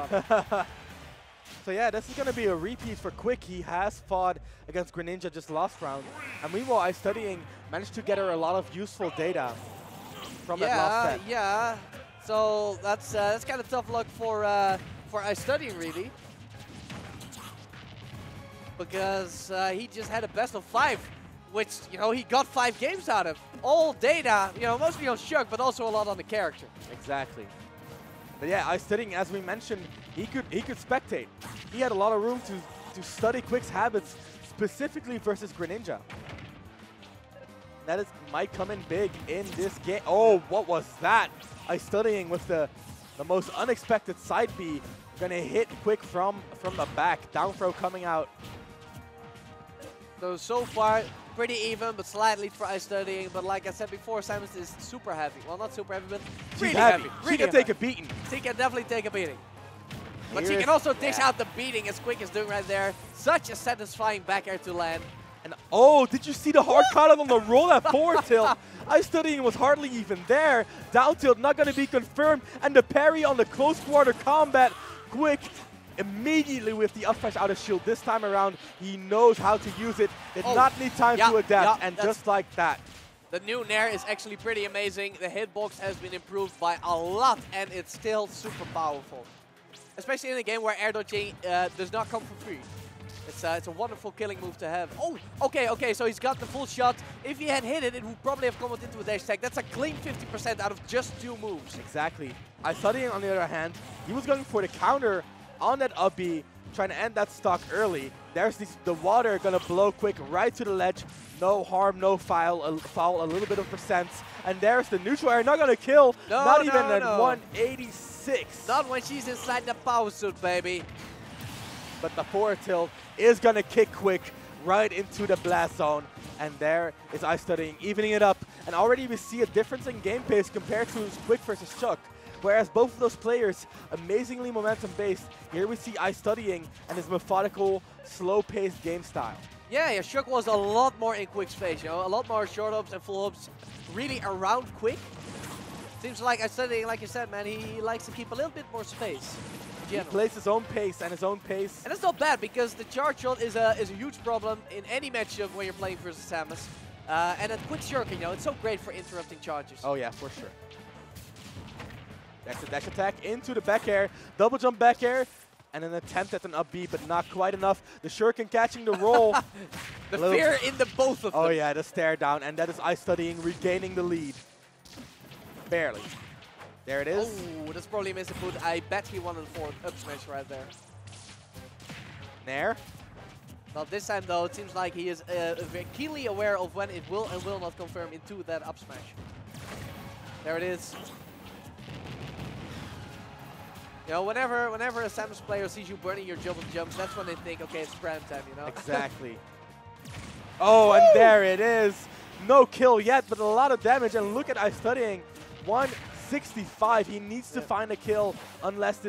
on. So yeah, this is going to be a repeat for quiK. He has fought against Greninja just last round. And meanwhile, iStudying managed to gather a lot of useful data from that last set. Yeah. So that's kind of tough luck for iStudying, really. Because he just had a best of 5, which, you know, he got 5 games out of. All data, you know, mostly on quiK, but also a lot on the character. Exactly. But yeah, iStudying, as we mentioned, he could spectate. He had a lot of room to study quiK's habits, specifically versus Greninja. That might come in big in this game. Oh, what was that? iStudying with the most unexpected side B. Gonna hit quiK from the back. Down throw coming out. So far, pretty even, but slight lead for iStudying. But like I said before, Samus is super heavy. Well, not super heavy, but really heavy. She can take a beating. She can definitely take a beating. But she can also dish out the beating as quiK is doing right there. Such a satisfying back air to land. And oh, did you see the hard count on the roll at forward tilt? iStudying was hardly even there. Down tilt not going to be confirmed. And the parry on the close quarter combat. quiK immediately with the up smash out of shield. This time around, he knows how to use it. Did not need time to adapt. And just like that. The new Nair is actually pretty amazing. The hitbox has been improved by a lot, and it's still super powerful. Especially in a game where air dodging does not come for free. It's a wonderful killing move to have. Oh, okay, so he's got the full shot. If he had hit it, it would probably have come into a dash attack. That's a clean 50% out of just 2 moves. Exactly. iStudying, on the other hand, he was going for the counter on that up B, trying to end that stock early. There's the water going to blow quiK right to the ledge. No harm, no foul, a little bit of percents. And there's the neutral air, not going to kill. Not even at 186. Not when she's inside the power suit, baby. But the forward tilt is going to kick quiK right into the blast zone. And there is iStudying, evening it up. And already we see a difference in game pace compared to quiK versus quiK. Whereas both of those players, amazingly momentum-based, here we see iStudying and his methodical, slow-paced game style. Yeah, quiK was a lot more in quiK's face, you know, a lot more short ups and full ups really around quiK. Seems like iStudying, like you said, man, he likes to keep a little bit more space. He plays his own pace and his own pace. And that's not bad, because the charge shot is a huge problem in any matchup when you're playing versus Samus. And a quick shirking, you know, it's so great for interrupting charges. Oh yeah, for sure. That's a dash attack into the back air, double jump back air, and an attempt at an up B, but not quite enough. The shuriken catching the roll. The fear in the both of them. Oh yeah, the stare down, and that is iStudying regaining the lead. Barely. There it is. Oh, that's probably a misinput. I bet he wanted for an up smash right there. Nair. Well, this time though, it seems like he is very keenly aware of when it will and will not confirm into that up smash. There it is. You know, whenever a Samus player sees you burning your jump and jumps, that's when they think, okay, it's prime time, you know? Exactly. Oh, and there it is. No kill yet, but a lot of damage. And look at iStudying. 165. He needs to find a kill unless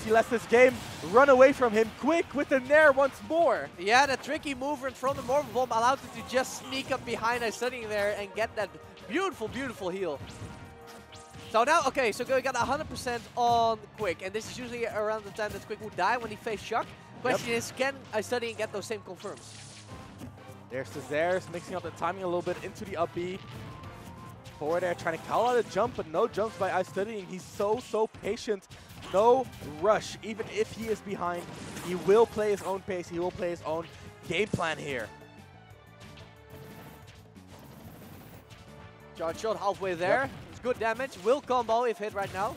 he lets this game run away from him. quiK with the Nair once more. Yeah, the tricky mover from the Morph Bomb allowed him to just sneak up behind iStudying there and get that beautiful, beautiful heal. So now, okay, so we got 100% on quiK, and this is usually around the time that quiK would die when he faced Shock. Question is, can iStudying get those same confirms? There's the Zers, mixing up the timing a little bit into the up B. Forward air, trying to call out a jump, but no jumps by iStudying. He's so patient. No rush, even if he is behind. He will play his own pace. He will play his own game plan here. Charge shot halfway there. Yep. It's good damage. Will combo if hit right now.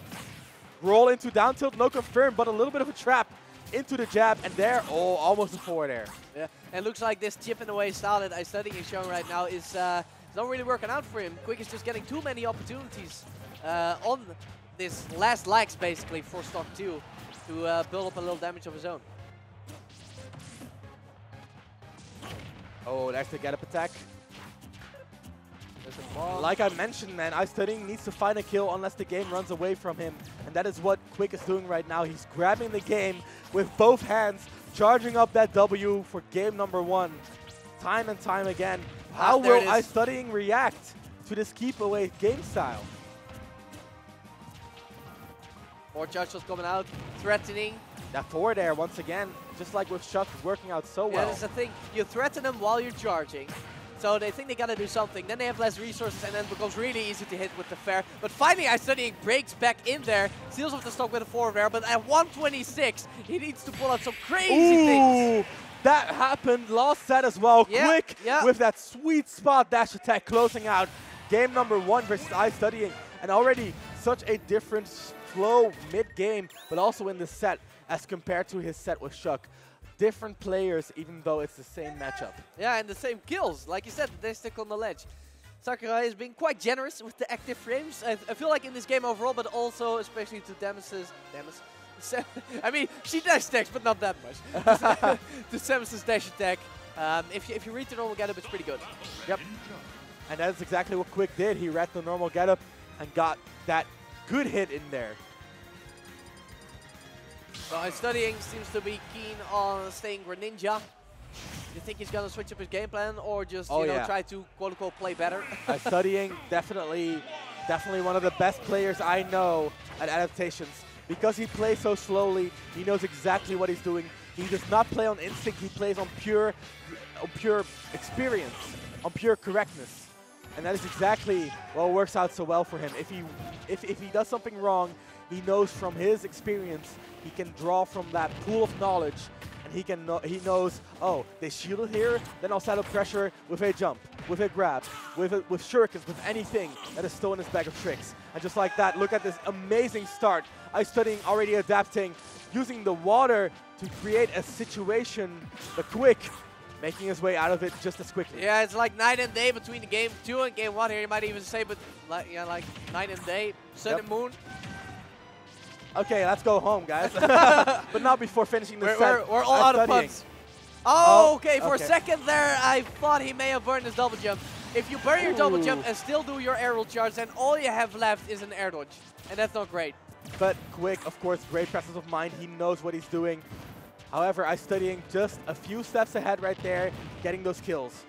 Roll into down tilt, no confirm, but a little bit of a trap into the jab, and there, oh, almost a forward air. Yeah, and it looks like this chipping away style that iStudying is showing right now is not really working out for him. quiK is just getting too many opportunities on this last lags basically for stock 2 to build up a little damage of his own. Oh, that's the get up attack. Like I mentioned, man, iStudying needs to find a kill unless the game runs away from him. And that is what quiK is doing right now. He's grabbing the game with both hands, charging up that W for game number 1. Time and time again. How will iStudying react to this keep away game style? More charge shots coming out, threatening. That forward air, once again, just like with Shuck, working out so well. Yeah, that's the thing. You threaten them while you're charging. So they think they gotta do something. Then they have less resources and then it becomes really easy to hit with the fair. But finally, iStudying breaks back in there, steals off the stock with a forward air. But at 126, he needs to pull out some crazy things. That happened last set as well. Yeah, quick yeah. with that sweet spot dash attack, closing out game number 1 versus iStudying. And already such a different flow mid-game, but also in this set as compared to his set with Shuck. Different players, even though it's the same matchup. Yeah, and the same kills. Like you said, they stick on the ledge. Sakurai has been quite generous with the active frames. I feel like in this game overall, but also especially to Samus's. I mean, she dash attacks, but not that much. To Samus's dash attack. If you read the normal getup, it's pretty good. Yep. And that's exactly what quiK did. He read the normal getup and got that good hit in there. So iStudying seems to be keen on staying Greninja. You think he's gonna switch up his game plan or just try to quote unquote play better? iStudying definitely one of the best players I know at adaptations. Because he plays so slowly, he knows exactly what he's doing. He does not play on instinct, he plays on pure experience, on pure correctness. And that is exactly what works out so well for him. If he does something wrong, he knows from his experience, he can draw from that pool of knowledge, and he knows, oh, they shielded here, then I'll set up pressure with a jump, with a grab, with shurikens, with anything that is still in his bag of tricks. And just like that, look at this amazing start. iStudying already adapting, using the water to create a situation, but quiK making his way out of it just as quickly. Yeah, it's like night and day between the game 2 and game 1 here, you might even say, but like night and day, sun and moon. Okay, let's go home, guys. But not before finishing the set. We're all out of puns. Oh, okay. For a second there, I thought he may have burned his double jump. If you burn your double jump and still do your aerial charge, then all you have left is an air dodge. And that's not great. But quiK, of course, great presence of mind. He knows what he's doing. However, iStudying just a few steps ahead right there, getting those kills.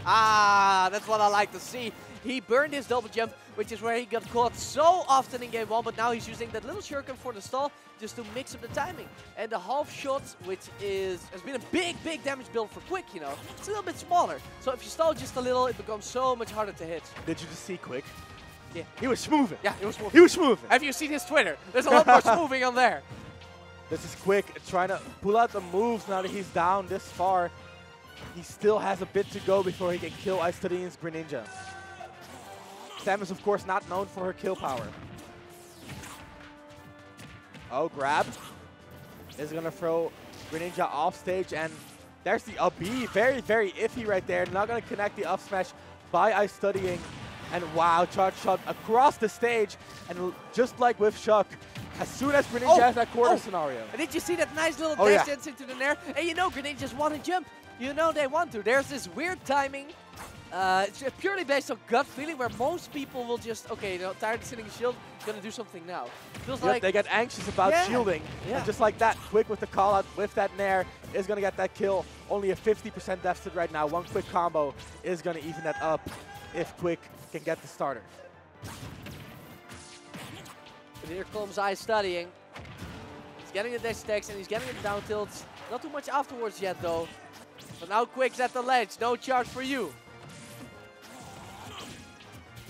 Ah, that's what I like to see. He burned his double jump, which is where he got caught so often in game 1, but now he's using that little shuriken for the stall just to mix up the timing. And the half shots, which has been a big damage build for quiK, you know, it's a little bit smaller. So if you stall just a little, it becomes so much harder to hit. Did you just see quiK? Yeah. He was smoothing. Yeah, he was smoothing. He was smoothing. Have you seen his Twitter? There's a lot more smoothing on there. This is quiK trying to pull out the moves now that he's down this far. He still has a bit to go before he can kill iStudying's Greninja. Samus, of course, not known for her kill power. Oh, grab. Is going to throw Greninja off stage, and there's the up B. Very iffy right there. Not going to connect the up smash by iStudying. And wow, charge shot across the stage. And just like with Shuck, as soon as Greninja has that corner scenario. And did you see that nice little dash dance into the air? And you know Greninjas want to jump. You know they want to. There's this weird timing. It's purely based on gut feeling where most people will just, okay, you know, tired of sitting in shield, gonna do something now. Feels like they get anxious about shielding. And just like that, quiK with the call out with that nair is gonna get that kill. Only a 50% deficit right now. One quick combo is gonna even that up if quiK can get the starter. And here comes iStudying. He's getting the dash attacks and he's getting the down tilts. Not too much afterwards yet though. But now quiK's at the ledge. No charge for you.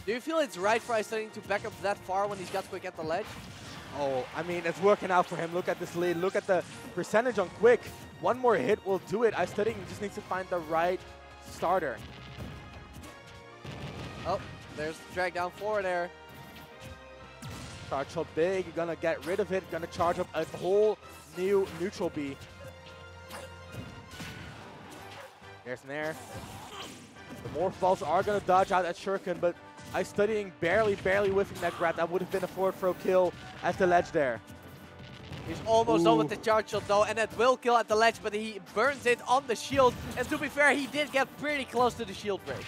Do you feel it's right for iStudying to back up that far when he's got quiK at the ledge? Oh, I mean, it's working out for him. Look at this lead. Look at the percentage on quiK. One more hit will do it. iStudying just needs to find the right starter. Oh, there's the drag down forward there. Charge up big. You're going to get rid of it. Going to charge up a whole new neutral B. There's an air. The more falls are going to dodge out that shuriken, but iStudying barely whiffing that grab. That would have been a forward throw kill at the ledge there. He's almost done with the charge shot though, and that will kill at the ledge, but he burns it on the shield. And to be fair, he did get pretty close to the shield break.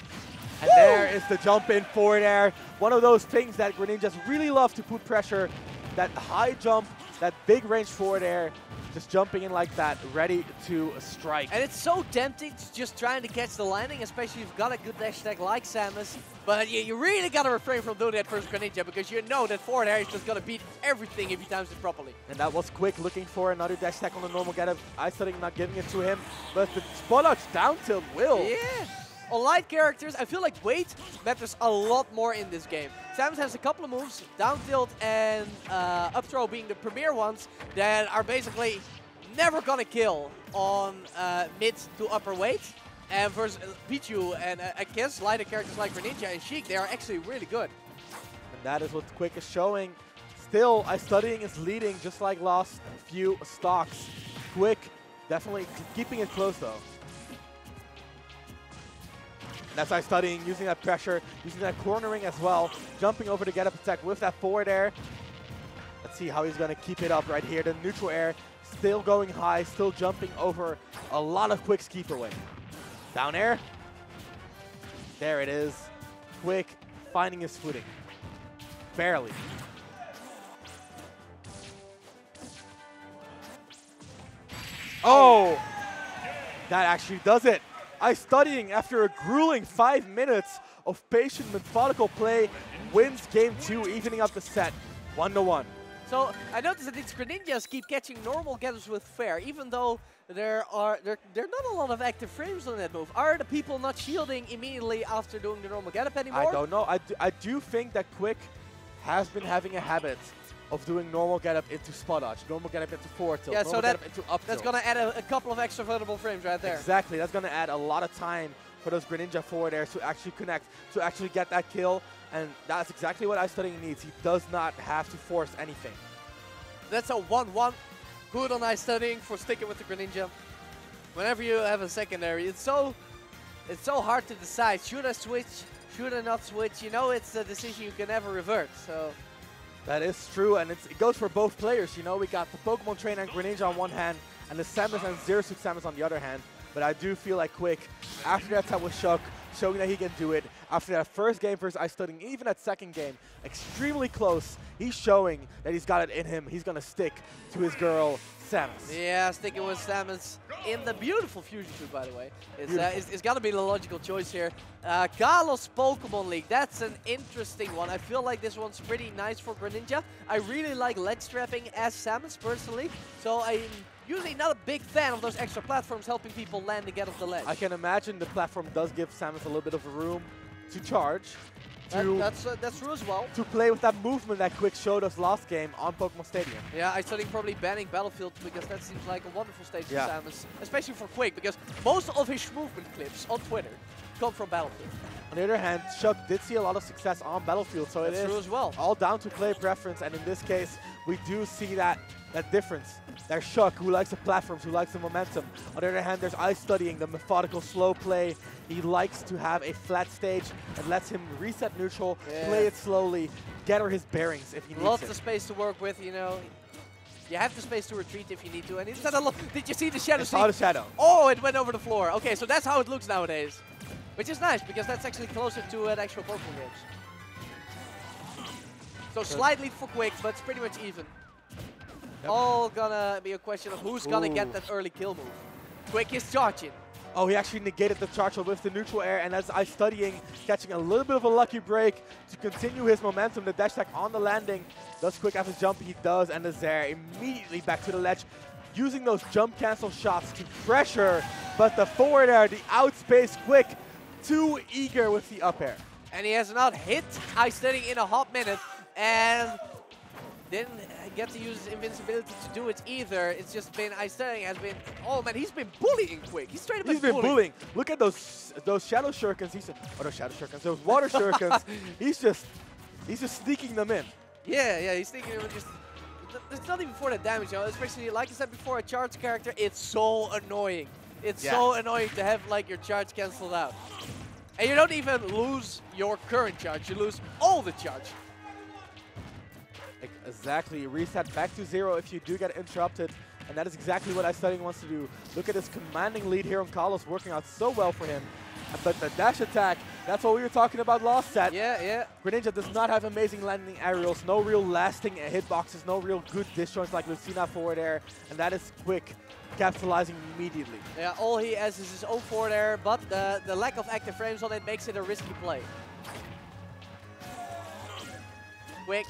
And there is the jump in forward air. One of those things that Greninjas really love to put pressure. That high jump, that big range forward air, just jumping in like that, ready to strike. And it's so tempting to just trying to catch the landing, especially if you've got a good dash attack like Samus. But you really got to refrain from doing that versus Greninja because you know that forward air is just going to beat everything if he times it properly. And that was quick, looking for another dash attack on the normal getup. iStudying not giving it to him, but the spot dodge down tilt will. Yeah. On light characters, I feel like weight matters a lot more in this game. Samus has a couple of moves, down tilt and up throw being the premier ones, that are basically never going to kill on mid to upper weight. And versus Pichu and against lighter characters like Greninja and quiK, they are actually really good. And that is what quiK is showing. Still, iStudying is leading just like last few stocks. quiK definitely keeping it close though. And that's iStudying, using that pressure, using that cornering as well, jumping over the get-up attack with that forward air. Let's see how he's going to keep it up right here. The neutral air still going high, still jumping over a lot of quiK's keep away. Down air. There it is. quiK finding his footing. Barely. Oh! That actually does it. iStudying, after a grueling 5 minutes of patient, methodical play, wins game 2, evening up the set, 1-1. So I noticed that these Greninjas keep catching normal getups with fair, even though there are not a lot of active frames on that move. Are the people not shielding immediately after doing the normal getup anymore? I don't know. I do think that quiK has been having a habit of doing normal getup into spot dodge, normal getup into forward tilt, yeah, normal so getup into up tilt. that's going to add a couple of extra vulnerable frames right there. Exactly. That's going to add a lot of time for those Greninja forward airs to actually connect, to actually get that kill. And that's exactly what iStudying needs. He does not have to force anything. That's a 1-1. Good on iStudying for sticking with the Greninja. Whenever you have a secondary, it's so hard to decide. Should I switch? Should I not switch? You know, it's a decision you can never revert. So that is true, and it goes for both players. You know, we got the Pokemon trainer and Greninja on one hand, and the Samus and Zero Suit Samus on the other hand. But I do feel like quiK, after that time with Shock, showing that he can do it. After that first game versus iStudying, even that second game, extremely close. He's showing that he's got it in him. He's going to stick to his girl, Samus. Yeah, sticking with Samus in the beautiful fusion suit, by the way. It's got to be the logical choice here. Carlos Pokemon League, that's an interesting one. I feel like this one's pretty nice for Greninja. I really like ledge strapping as Samus, personally. So I'm usually not a big fan of those extra platforms helping people land and get off the ledge. I can imagine the platform does give Samus a little bit of room to charge. That's true as well. To play with that movement that quiK showed us last game on Pokemon Stadium. Yeah, iStudying probably banning Battlefield because that seems like a wonderful stage for yeah. Samus, especially for quiK, because most of his movement clips on Twitter come from Battlefield. On the other hand, Chuck did see a lot of success on Battlefield, so that's it is true as well. All down to player preference, and in this case, we do see that difference. There's Chuck, who likes the platforms, who likes the momentum. On the other hand, there's iStudying, the methodical, slow play. He likes to have a flat stage and lets him reset neutral, play it slowly, gather his bearings if he needs Lots of space to work with, you know. You have the space to retreat if you need to. And instead of did you see the shadow? I saw the shadow. Oh, it went over the floor. Okay, so that's how it looks nowadays. Which is nice, because that's actually closer to the actual Pokemon games. So slightly for quiK, but it's pretty much even. Yep. All gonna be a question of who's gonna get that early kill move. quiK is charging. Oh, he actually negated the charge with the neutral air, and that's iStudying, catching a little bit of a lucky break to continue his momentum. The dash attack on the landing. Does quiK have his jump? He does, and is there immediately back to the ledge, using those jump cancel shots to pressure, but the forward air, the outspace quiK, too eager with the up air. And he has not hit iStudying in a hot minute, and didn't get to use his invincibility to do it either. It's just been iStudying has been, oh man, he's been bullying quiK. He's straight up been bullying. Look at those shadow shurikens. Those shadow shurikens, those water shurikens. he's just sneaking them in. Yeah, he's sneaking them in. Just it's not even for the damage, you know. Especially like I said before, a charge character. It's so annoying. It's so annoying to have like your charge cancelled out, and you don't even lose your current charge. You lose all the charge. Exactly, reset back to 0 if you do get interrupted, and that is exactly what iStudying wants to do. Look at this commanding lead here on Carlos, working out so well for him. But the dash attack, that's what we were talking about last set. Yeah. Greninja does not have amazing landing aerials, no real lasting hitboxes, no real good disjoints like we've seen that forward air, and that is quiK capitalizing immediately. Yeah, all he has is his own forward air, but the lack of active frames on it makes it a risky play. quick.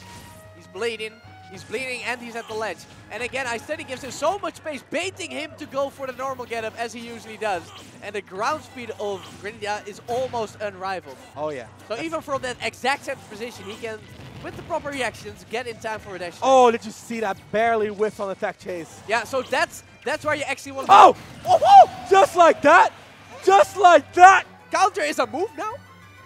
He's bleeding. He's bleeding and he's at the ledge. And again, iStudying gives him so much space, baiting him to go for the normal getup as he usually does. And the ground speed of Greninja is almost unrivaled. Oh yeah. So even from that exact center position, he can, with the proper reactions, get in time for a dash. Oh, did you see that? Barely whiffed on the tech chase. Yeah, so that's where you actually want to Oh! Oh! Just like that! Just like that! Counter is a move now?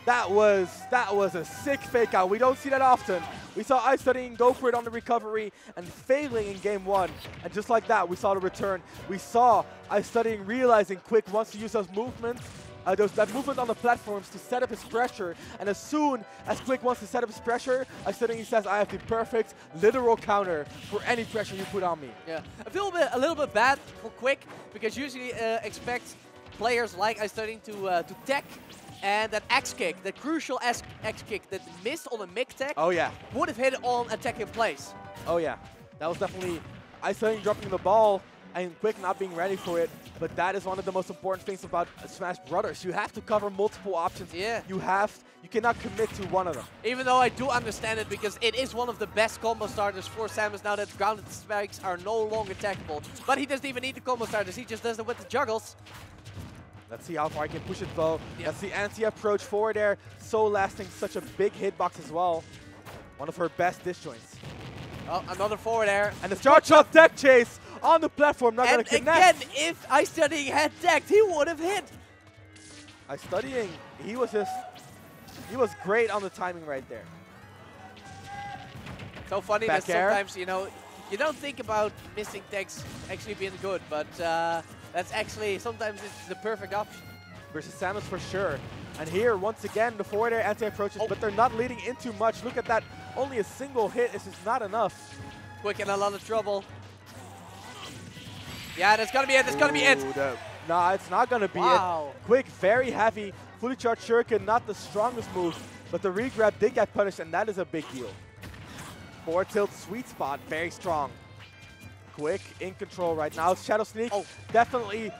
That was a sick fake out. We don't see that often. We saw iStudying go for it on the recovery and failing in game 1. And just like that, we saw the return. We saw iStudying realizing quiK wants to use those movements, that movement on the platforms to set up his pressure. And as soon as quiK wants to set up his pressure, iStudying says, I have the perfect literal counter for any pressure you put on me. Yeah, I feel a little bit bad for quiK because usually expect players like iStudying to tech. And that X kick, that crucial X kick that missed on a mid tech, oh yeah, would have hit on attack in place. Oh yeah, that was definitely iStudying dropping the ball and quiK not being ready for it. But that is one of the most important things about Smash Brothers. You have to cover multiple options. Yeah. You cannot commit to one of them. Even though I do understand it because it is one of the best combo starters for Samus now that grounded spikes are no longer attackable. But he doesn't even need the combo starters, he just does it with the juggles. Let's see how far I can push it though. Yep. That's the anti-approach forward air. So lasting, such a big hitbox as well. One of her best disjoints. Oh, another forward air. And the charge shot deck chase on the platform, not going to connect. And again, if iStudying had decked, he would have hit. iStudying, he was great on the timing right there. So funny Back that air. sometimes, you know, you don't think about missing techs actually being good, but that's actually, sometimes it's the perfect option. Versus Samus for sure. And here, once again, the forward air anti-approaches, but they're not leading into much. Look at that. Only a single hit is just not enough. quiK in a lot of trouble. Yeah, that's going to be it. That's going to be it. Nah, it's not going to be it. quiK, very heavy. Fully charged shuriken, not the strongest move, but the regrab did get punished, and that is a big deal. Forward tilt, sweet spot, very strong. quiK in control right now. Shadow Sneak, definitely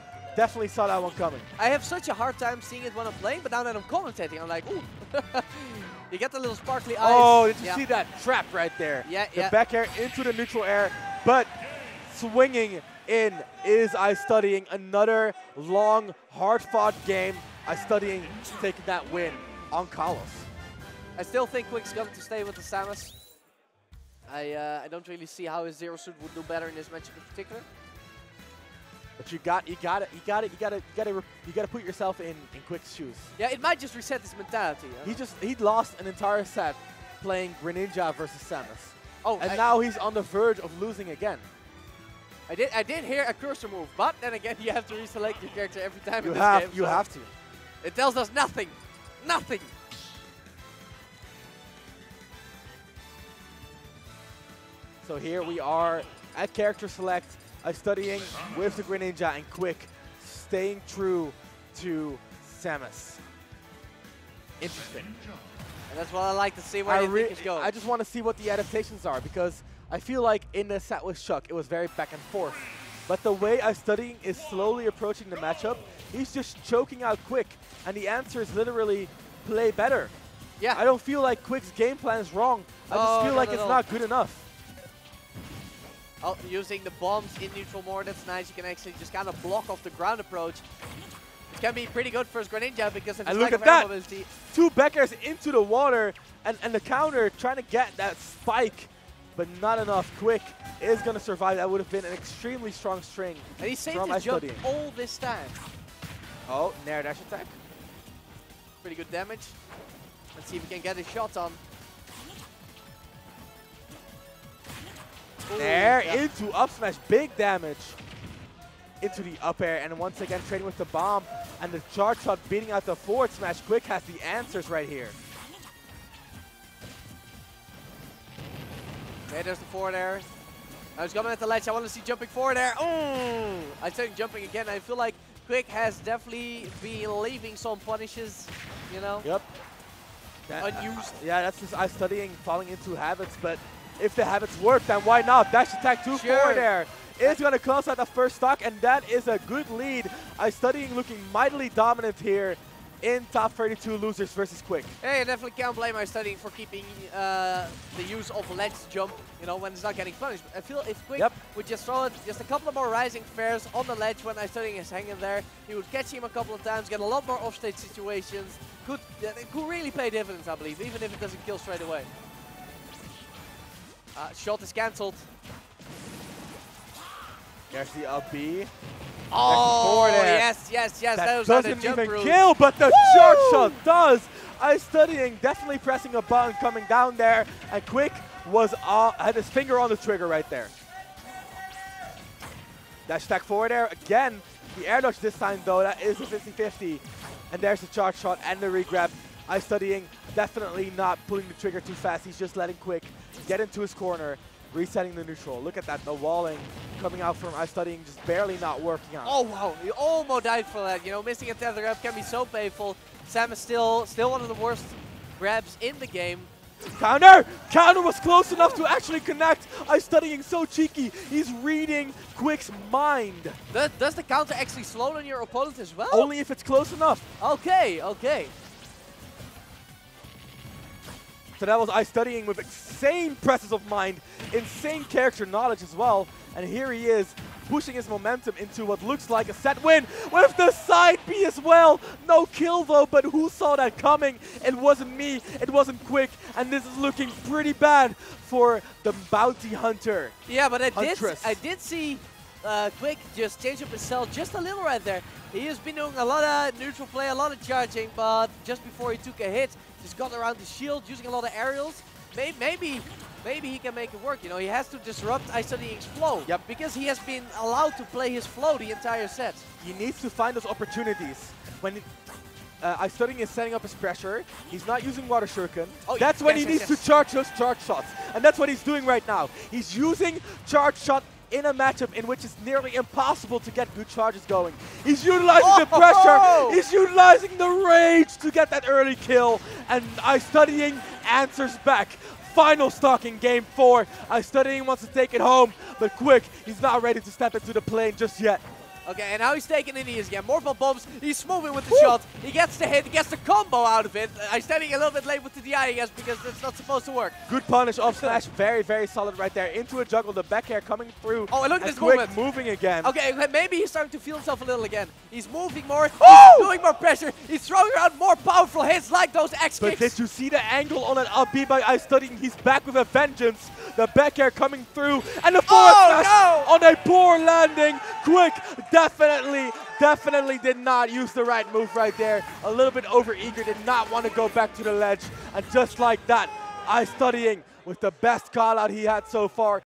saw that one coming. I have such a hard time seeing it when I'm playing, but now that I'm commentating, I'm like, ooh. You get the little sparkly eyes. Oh, did you see that trap right there? Yeah, the back air into the neutral air, but swinging in is iStudying. Another long, hard-fought game. iStudying taking that win on Carlos. I still think quiK's going to stay with the Samus. I don't really see how his Zero Suit would do better in this matchup in particular. But you gotta put yourself in quiK's shoes. Yeah, it might just reset his mentality. Huh? He lost an entire set playing Greninja versus Samus. Oh, and now he's on the verge of losing again. I did hear a cursor move, but then again, you have to reselect your character every time in this game. You have to. It tells us nothing. Nothing. So here we are at character select, iStudying with the Greninja, and quiK staying true to Samus. Interesting. And that's what I like to see where the think is going. I just want to see what the adaptations are, because I feel like in the set with Chuck, it was very back and forth. But the way iStudying is slowly approaching the matchup, he's just choking out quiK, and the answer is literally play better. Yeah. I don't feel like quiK's game plan is wrong. I just feel like it's not good enough. Oh, using the bombs in neutral more, that's nice. You can actually just kind of block off the ground approach. It can be pretty good for his Greninja because of his lack of air mobility. Two back airs into the water, and the counter trying to get that spike, but not enough. quiK is going to survive. That would have been an extremely strong string. And he saved his jump all this time. Oh, Nair dash attack. Pretty good damage. Let's see if we can get a shot on. There, into up smash, big damage. Into the up air, and once again trading with the bomb, and the charge shot beating out the forward smash. quiK has the answers right here. Okay, there's the forward air. I was coming at the ledge, I want to see jumping forward air. Oh! I think jumping again. I feel like quiK has definitely been leaving some punishes, you know? Yep. Unused. Yeah, that's just iStudying falling into habits, but if the habits work, then why not? Dash attack 2 forward air. It's going to close out the first stock, and that is a good lead. iStudying looking mightily dominant here. in top 32 losers versus quiK. Hey, I definitely can't blame iStudying for keeping the use of ledge jump, you know, when it's not getting punished. I feel if quiK would just throw it just a couple of more rising fares on the ledge when iStudying is hanging there, he would catch him a couple of times, get a lot more offstage situations. It could really pay dividends, I believe, even if it doesn't kill straight away. Shot is cancelled. There's the up B. Oh, yes. That was doesn't even route. kill, but the charge shot does. iStudying definitely pressing a button coming down there, and quiK had his finger on the trigger right there. Dash attack forward there. Again, the air dodge this time though, that is a 50-50. And there's the charge shot and the regrab. iStudying definitely not pulling the trigger too fast. He's just letting quiK get into his corner, resetting the neutral. Look at that, the walling coming out from iStudying, just barely not working out. Oh wow, he almost died for that. You know, missing a tether grab can be so painful. Samus still one of the worst grabs in the game. Counter! Counter was close enough to actually connect. iStudying so cheeky. He's reading quiK's mind. Does the counter actually slow down your opponent as well? Only if it's close enough. Okay. So that was iStudying with insane presence of mind, insane character knowledge as well. And here he is, pushing his momentum into what looks like a set win with the side B as well. No kill though, but who saw that coming? It wasn't me, it wasn't quiK, and this is looking pretty bad for the bounty hunter. Yeah, but I did see quiK just change up his cell just a little right there. He has been doing a lot of neutral play, a lot of charging, but just before he took a hit, just got around the shield, using a lot of aerials. Maybe he can make it work. You know, he has to disrupt iStudying's flow. Yep. Because he has been allowed to play his flow the entire set. He needs to find those opportunities. When iStudying is setting up his pressure, he's not using water shuriken. Oh, that's when he needs to charge those charge shots. And that's what he's doing right now. He's using charge shot in a matchup in which it's nearly impossible to get good charges going. He's utilizing the pressure. He's utilizing the rage to get that early kill. And iStudying answers back. Final stock in game 4. iStudying wants to take it home, but quiK, he's not ready to step into the plane just yet. Okay, and now he's taking in these again. More bombs. He's moving with the shot. He gets the hit. He gets the combo out of it. iStudying a little bit late with the DI, I guess, because it's not supposed to work. Good punish off slash. Very, very solid right there. Into a juggle. The back air coming through. Oh, and look at this quiK movement. moving again. Okay, maybe he's starting to feel himself a little again. He's moving more. He's doing more pressure. He's throwing around more powerful hits like those X kicks. But did you see the angle on that up B by iStudying? He's back with a vengeance. The back air coming through. And the forward smash on a poor landing. quiK definitely did not use the right move right there. A little bit over-eager, did not want to go back to the ledge. And just like that, iStudying with the best call out he had so far.